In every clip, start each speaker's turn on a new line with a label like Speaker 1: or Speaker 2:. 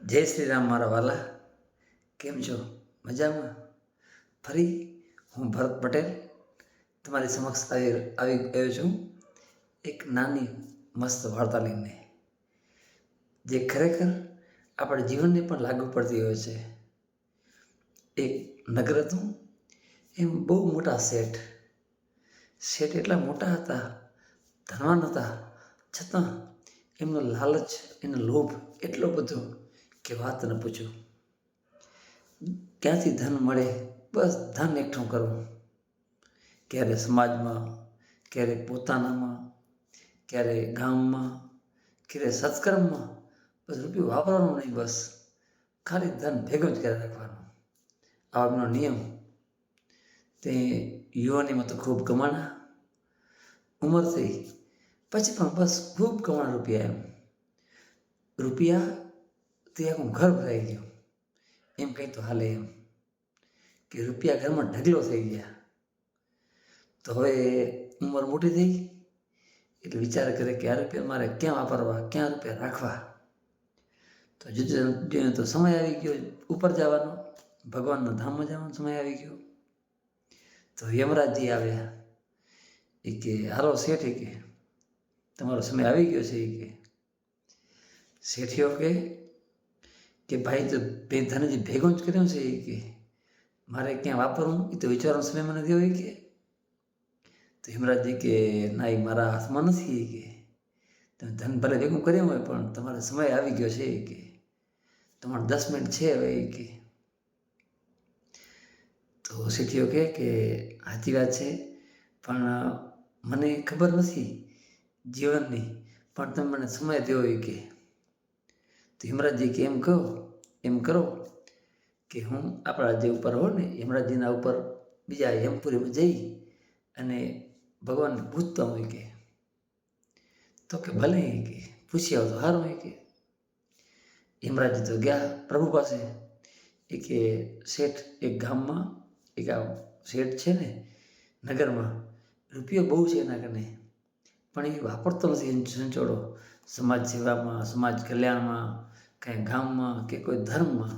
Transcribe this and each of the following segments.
Speaker 1: જય શ્રી રામ મારા વાલા, કેમ છો? મજામાં? ફરી હું ભરત પટેલ તમારી સમક્ષ આવી ગયો છું એક નાની મસ્ત વાર્તા લઈને, જે ખરેખર આપણા જીવનને પણ લાગુ પડતી હોય છે. એક નગર હતું, એમ બહુ મોટા શેઠ એટલા મોટા હતા, ધનવાન હતા, છતાં એમનો લાલચ, એનો લોભ એટલો બધો કે વાત ન પૂછો. ક્યાંથી ધન મળે, બસ ધન એકઠું કરવું. ક્યારે સમાજમાં, ક્યારે પોતાનામાં, ક્યારે ગામમાં, ક્યારે સત્કર્મમાં, બસ રૂપિયો વાપરવાનો નહીં, બસ ખાલી ધન ભેગું જ કરી રાખવાનું. આવો એમનો નિયમ. તે યુવાનીમાં તો ખૂબ કમાણા, ઉંમર થઈ પછી પણ બસ ખૂબ કમાણા રૂપિયા. રૂપિયા તે આખું ઘર ભરાઈ ગયું, એમ કંઈ તો હાલે એમ કે રૂપિયા ઘરમાં ઢગલો થઈ ગયા. તો હવે ઉંમર મોટી થઈ એટલે વિચાર કરે કે આ રૂપિયા મારે ક્યાં વાપરવા, ક્યાં રૂપિયા રાખવા. તો જોયું તો સમય આવી ગયો ઉપર જવાનો, ભગવાનના ધામમાં જવાનો સમય આવી ગયો. તો યમરાજજી આવ્યા. એ કે હારો શેઠ, કે તમારો સમય આવી ગયો છે. એ કે શેઠિયો કે ભાઈ, તો ધન જે ભેગું જ કર્યું છે. એ કે મારે ક્યાં વાપરવું એ તો વિચારવાનો સમય મને થયો. એ કે તો હિમરાજજી કે ના, એ મારા હાથમાં નથી. એ કે તમે ધન ભલે ભેગું કર્યું હોય, પણ તમારો સમય આવી ગયો છે. એ કે તમારે 10 મિનિટ છે હવે. એ કે તો શેઠિયો કે સાચી વાત છે, પણ મને ખબર નથી જીવનની, પણ તમે મને સમય દો. એ કે તો હિમરાજજી કે એમ કરો કે હું આપણા જે ઉપર હોય ને, હિમરાજજીના ઉપર બીજા યમપુરીમાં જઈ અને ભગવાનને પૂછતા હોય. કે તો કે ભલે. એ કે પૂછી આવો તો સારું. એ કે હિમરાજજી તો ગયા પ્રભુ પાસે. એ કે શેઠ, એક ગામમાં એક આ શેઠ છે ને, નગરમાં રૂપિયો બહુ છે એના કને, પણ એ વાપરતો નથી સંચોડો સમાજ સેવામાં, સમાજ કલ્યાણમાં, કાંઈ ગામમાં કે કોઈ ધર્મમાં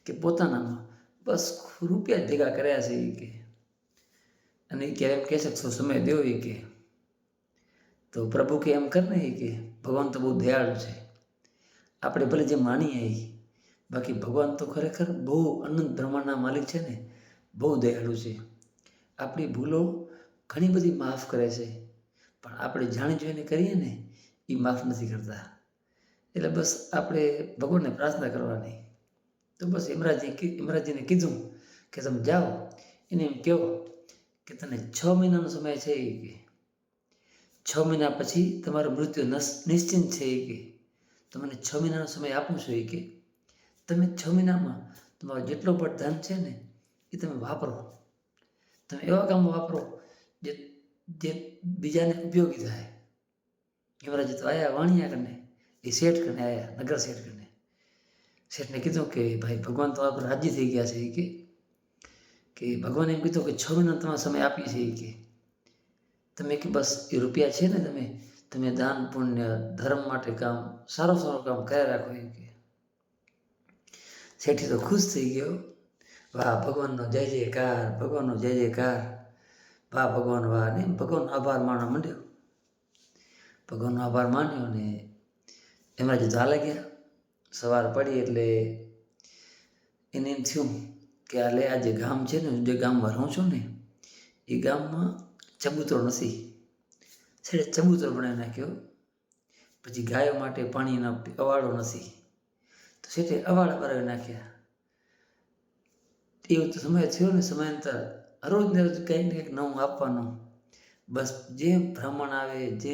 Speaker 1: કે પોતાનામાં. બસ રૂપિયા જ ભેગા કર્યા છે. એ કે અને એ ક્યારે એમ કહે શકશો સમય દેવો. એ કે તો પ્રભુ કે એમ કર ને. એ કે ભગવાન તો બહુ દયાળુ છે, આપણે ભલે જે માનીએ એ, બાકી ભગવાન તો ખરેખર બહુ અનંત બ્રહ્માંડના માલિક છે ને, બહુ દયાળુ છે. આપણી ભૂલો ઘણી બધી માફ કરે છે, પણ આપણે જાણી જોઈને કરીએ ને એ માફ નથી કરતા. એટલે બસ આપણે ભગવાનને પ્રાર્થના કરવાની. તો બસ હિમરાજજીને કીધું કે તમે જાઓ, એને એમ કહો કે તને 6 મહિનાનો સમય છે. એ કે 6 મહિના પછી તમારું મૃત્યુ નિશ્ચિંત છે. એ કે તો મને 6 મહિનાનો સમય આપું છું. એ કે તમે 6 મહિનામાં તમારો જેટલો પણ ધન છે ને એ તમે વાપરો. તમે એવા કામમાં વાપરો જે બીજાને ઉપયોગી થાય. હિમરાજજી તો આવ્યા વાણિયા કને, એ શેઠ કને આવ્યા, નગર શેઠ કને. શેઠને કીધું કે ભાઈ, ભગવાન તમારા પર રાજી થઈ ગયા છે. એ કે ભગવાને એમ કીધું કે 6 મહિનાનો તમારો સમય આપીએ છીએ. એ કે તમે કે બસ એ રૂપિયા છે ને, તમે દાન પુણ્ય ધર્મ માટે કામ, સારું કામ કર્યા રાખો. એ કે શેઠી તો ખુશ થઈ ગયો. વાહ, ભગવાનનો જય જયકાર, ભગવાનનો જય જયકાર, વાહ ભગવાન, વાહ. ને ભગવાનનો આભાર માનવા માંડ્યો. ભગવાનનો આભાર માન્યો ને એમના જે ચાલે ગયા. સવાર પડી એટલે એને એમ થયું કે આ જે ગામ છે ને, જે ગામમાં રહું છું ને, એ ગામમાં ચબૂતરો નથી. છેડે ચબૂતરો બનાવી નાખ્યો. પછી ગાયો માટે પાણીનો અવાડો નથી, તો છેટે અવાડા બનાવી નાખ્યા. એવો તો સમય થયો ને, સમયાંતર રોજ ને રોજ કંઈક ને કંઈક નવું આપવાનું. બસ જે બ્રાહ્મણ આવે, જે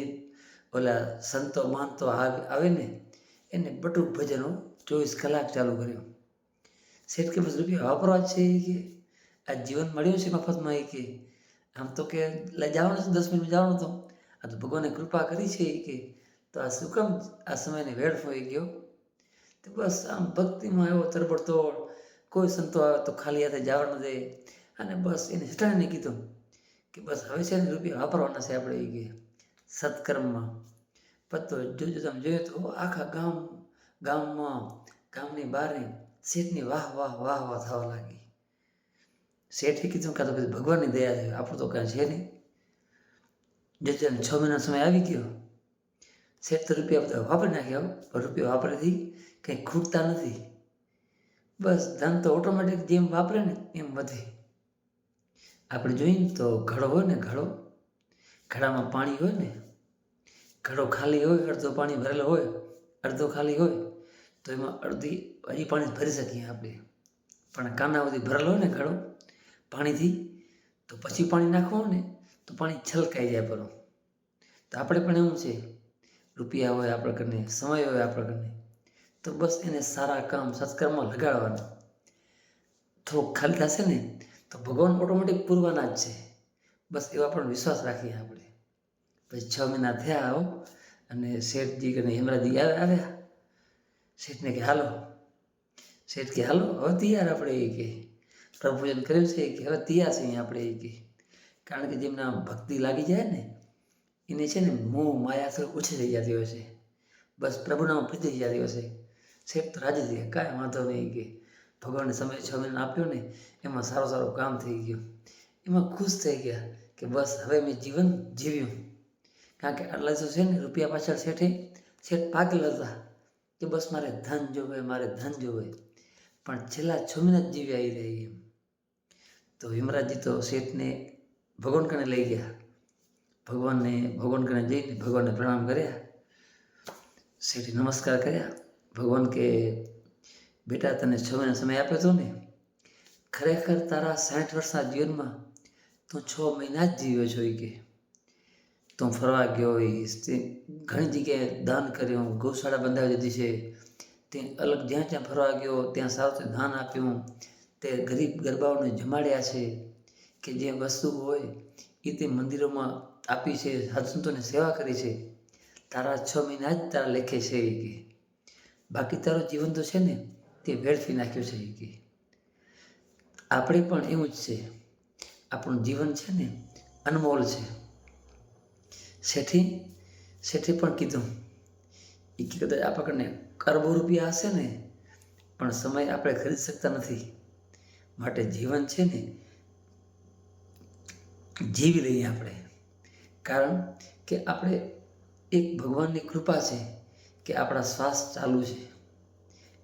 Speaker 1: ઓલા સંતો મહંતો આવે ને, એને બટુક ભજનો 24 કલાક ચાલુ કર્યું. શેઠ કે બસ રૂપિયા વાપરવા જ છે. એ કે આ જીવન મળ્યું છે મફતમાં. એ કે આમ તો કે જવાનું છે, 10 મિનિટ જવાનું તો, આ તો ભગવાને કૃપા કરી છે. એ કે તો આ શું કામ આ સમયને વેડફો. એ ગયો તો બસ આમ ભક્તિમાં એવો તરબડતોડ. કોઈ સંતો આવે તો ખાલી હાથે જવા ન દે. અને બસ એને શેઠાણીને કીધું કે બસ હવે છે ને રૂપિયા વાપરવાના છે આપણે. એ કે સત્કર્મમાં પત્તો જોજો. તમે જોઈએ તો આખા ગામમાં ગામની બહાર શેઠની વાહ વાહ વાહ વાહ થવા લાગી. શેઠે કીધું કાં તો પછી ભગવાનની દયા છે, આપણું તો કાંઈ છે નહીં. જેમ 6 મહિના સમય આવી ગયો, શેઠ તો રૂપિયા બધા વાપરી નાખ્યા, પણ રૂપિયા વાપરેથી કંઈ ખૂટતા નથી. બસ ધન તો ઓટોમેટિક જેમ વાપરે ને એમ વધે. આપણે જોઈએ ને તો ઘડો હોય ને, ઘડામાં પાણી હોય ને, ઘડો ખાલી હોય, અડધો પાણી ભરેલો હોય, અડધો ખાલી હોય, તો એમાં હજી પાણી ભરી શકીએ આપણે. પણ કાના સુધી ભરેલો હોય ને ઘડો પાણીથી, તો પછી પાણી નાખવું ને તો પાણી છલકાઈ જાય પરો. તો આપણે પણ એવું છે, રૂપિયા હોય આપણે કને, સમય હોય આપણે કને, તો બસ એને સારા કામ સત્કર્મમાં લગાડવાના. થોડુંક ખાલી થશે ને તો ભગવાન ઓટોમેટિક પૂરવાના જ છે. બસ એવા પણ વિશ્વાસ રાખીએ આપણે. પછી 6 મહિના થયા આવો, અને શેઠજી કને હેમરાજી આવ્યા. શેઠને કે હાલો, શેઠ કે હાલો હવે તૈયાર આપણે એ કે પ્રભુજન કર્યું છે કે હવે તૈયાર છે આપણે એ કે. કારણ કે જેમના ભક્તિ લાગી જાય ને એને છે ને મોહ માયા થોડી ઓછી થઈ જતી હોય છે. બસ પ્રભુનામાં પ્રીતિ થઈ જતી હોય છે. શેઠ તો રાજી થઈ ગયા, કાંઈ વાંધો નહીં કે ભગવાનને સમય 6 મહિના આપ્યો ને એમાં સારું કામ થઈ ગયું. એમાં ખુશ થઈ ગયા કે બસ હવે મેં જીવન જીવ્યું. કારણ કે આટલા તો છે ને રૂપિયા પાછળ શેઠ પાગલ હતા કે બસ મારે ધન જોવે. પણ છેલ્લા 6 મહિના જ જીવી આવી રહી એમ. તો હિમરાજજી તો શેઠને ભગવાન કને લઈ ગયા. ભગવાન કને જઈને ભગવાનને પ્રણામ કર્યા. શેઠે નમસ્કાર કર્યા. ભગવાન કે બેટા તને 6 મહિના સમય આપ્યો હતો ને, ખરેખર તારા 60 વર્ષના જીવનમાં તું 6 મહિના જ જીવ્યો છો. કે તું ફરવા ગયો હોઈશ, તે ઘણી જગ્યાએ દાન કર્યું, ગૌશાળા બંધાવી દીધી છે, તે અલગ જ્યાં ફરવા ગયો ત્યાં સારું દાન આપ્યું, તે ગરીબ ગરબાઓને જમાડ્યા છે, કે જે વસ્તુ હોય એ તે મંદિરોમાં આપી છે, સાધુ-સંતોની સેવા કરી છે. તારા 6 મહિના જ તારા લેખે છે. કે બાકી તારું જીવન તો છે ને તે વેડફી નાખ્યું છે. કે આપણે પણ એવું જ છે, આપણું જીવન છે ને અનમોલ છે. શેઠે પણ કીધું એ કે કદાચ આપણને અરબો રૂપિયા હશે ને પણ સમય આપણે ખરીદી શકતા નથી. માટે જીવન છે ને જીવી લઈએ આપણે. કારણ કે આપણે એક ભગવાનની કૃપા છે કે આપણા શ્વાસ ચાલુ છે.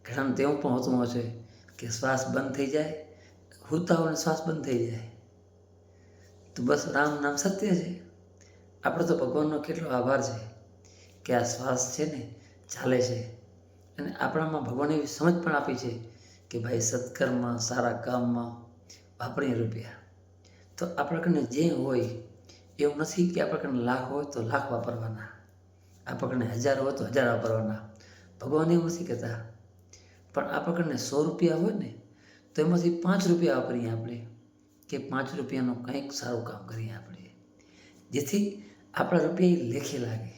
Speaker 1: ઘણાને તેવું પણ હોતું હોય છે કે શ્વાસ બંધ થઈ જાય, હોતા હોય શ્વાસ બંધ થઈ જાય. તો બસ રામ નામ સત્ય છે. આપણે તો ભગવાનનો કેટલો આભાર છે કે આ શ્વાસ છે ને ચાલે છે. અને આપણામાં ભગવાને એવી સમજ પણ આપી છે કે ભાઈ સત્કર્મમાં, સારા કામમાં વાપરીએ રૂપિયા. તો આપણા કને જે હોય એવું નથી કે આપણા કને લાખ હોય તો લાખ વાપરવાના, આપણા કને 1000 હોય તો 1000 વાપરવાના. ભગવાન એવું નથી કહેતા. પણ આપણા કને 100 રૂપિયા હોય ને તો એમાંથી 5 રૂપિયા વાપરીએ આપણે, કે 5 રૂપિયાનું કંઈક સારું કામ કરીએ આપણે, જેથી આપણા રૂપિયા લેખે લાગે.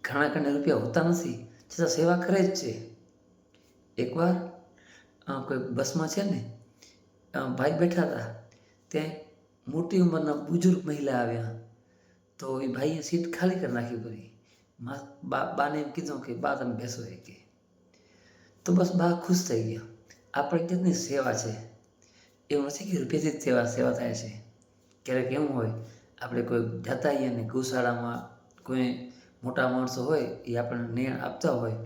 Speaker 1: ઘણા કને રૂપિયા હોતા નથી છતાં સેવા કરે જ છે. એકવાર કોઈ બસમાં છે ને ભાઈ બેઠા હતા, ત્યાં મોટી ઉંમરના બુજુર્ગ મહિલા આવ્યા. તો એ ભાઈએ સીટ ખાલી કરી નાખી પડી. બાને એમ કીધું કે બા તમે બેસો. કે તો બસ બા ખુશ થઈ ગયા. આપણી જાતની સેવા છે. એવું નથી કે રૂપિયાથી જ સેવા થાય છે. ક્યારેક એવું હોય આપણે કોઈ જતા હોઈએ ને ગૌશાળામાં કોઈ મોટા માણસો હોય એ આપણને નેણ આપતા હોય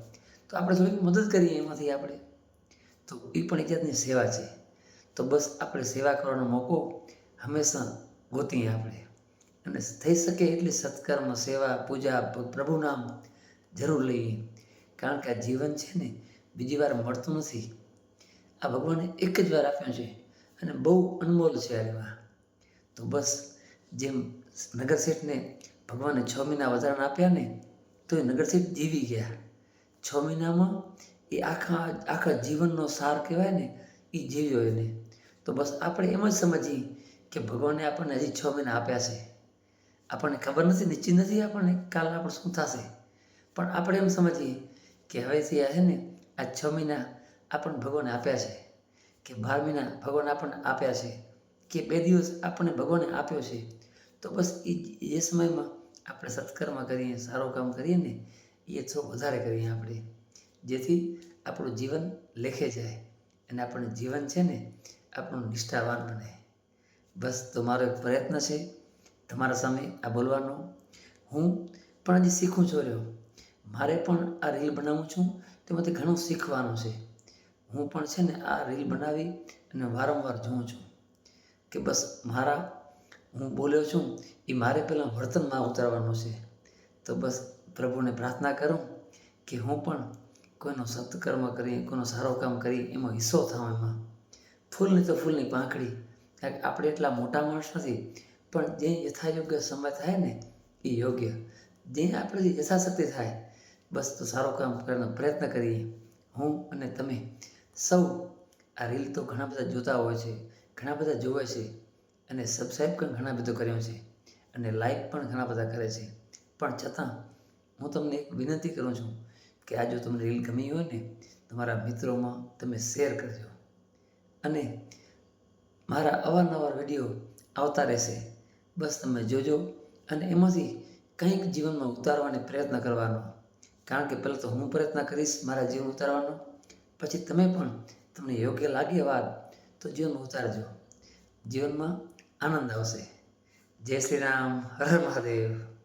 Speaker 1: તો આપણે થોડીક મદદ કરીએ એમાંથી આપણે, તો એ પણ એક જાતની સેવા છે. તો બસ આપણે સેવા કરવાનો મોકો હંમેશા ગોતીએ આપણે. અને થઈ શકે એટલી સત્કર્મ, સેવા, પૂજા, પ્રભુ નામ જરૂર લઈએ. કારણ કે આ જીવન છે ને બીજી વાર મળતું નથી. આ ભગવાને એક જ વાર આપ્યું છે અને બહુ અનમોલ છે એમાં. તો બસ જેમ નગરશેઠને ભગવાને 6 મહિના વધારાના આપ્યા ને તો એ નગરશેઠ જીવી ગયા. 6 મહિનામાં એ આખા જીવનનો સાર કહેવાય ને એ જીવ્યો એને. તો બસ આપણે એમ જ સમજીએ કે ભગવાને આપણને હજી 6 મહિના આપ્યા છે. આપણને ખબર નથી, નિશ્ચિત નથી આપણને કાલ આપણે શું થશે, પણ આપણે એમ સમજીએ કે હવેથી આ છે ને આ 6 મહિના આપણને ભગવાને આપ્યા છે, કે 12 મહિના ભગવાન આપણને આપ્યા છે, કે 2 દિવસ આપણને ભગવાને આપ્યો છે. તો બસ એ સમયમાં આપણે સત્કર્મ કરીએ, સારું કામ કરીએ ને એ થોડું વધારે કરીએ આપણે, જેથી આપણું જીવન લેખે જાય અને આપણું જીવન છે ને આપણું નિષ્ઠાવાન બને. બસ તો મારો એક પ્રયત્ન છે તમારા સામે આ બોલવાનો. હું પણ હજી શીખું છું રહ્યો. મારે પણ આ રીલ બનાવું છું તેમાંથી ઘણું શીખવાનું છે. હું પણ છે ને આ રીલ બનાવી અને વારંવાર જોઉં છું કે બસ હું બોલ્યો છું એ મારે પહેલાં વર્તનમાં ઉતારવાનું છે. તો બસ પ્રભુને પ્રાર્થના કરું કે હું પણ કોઈનો સત્કર્મ કરી, કોઈનો સારો કામ કરી એમાં હિસ્સો થવામાં. ફૂલની તો ફૂલની પાંખડી. કારણ કે આપણે એટલા મોટા માણસ નથી, પણ જે યથાયોગ્ય સમય થાય ને એ યોગ્ય. જે આપણે યથાશક્તિ થાય બસ તો સારું કામ કરવાનો પ્રયત્ન કરીએ. હું અને તમે સૌ આ રીલ તો ઘણા બધા જોતા હોય છે, ઘણા બધા જોવે છે અને સબસ્ક્રાઈબ પણ ઘણા બધો કર્યો છે અને લાઈક પણ ઘણા બધા કરે છે. પણ છતાં હું તમને એક વિનંતી કરું છું કે આ જો તમને રીલ ગમી હોય ને તમારા મિત્રોમાં તમે શેર કરજો. અને મારા અવારનવાર વિડીયો આવતા રહેશે. બસ તમે જોજો અને એમાંથી કંઈક જીવનમાં ઉતારવાનો પ્રયત્ન કરવાનો. કારણ કે પહેલાં તો હું પ્રયત્ન કરીશ મારા જીવન ઉતારવાનો, પછી તમે પણ તમને યોગ્ય લાગે વાત તો જીવનમાં ઉતારજો. જીવનમાં આનંદ આવશે. જય શ્રી રામ, હર હર મહાદેવ.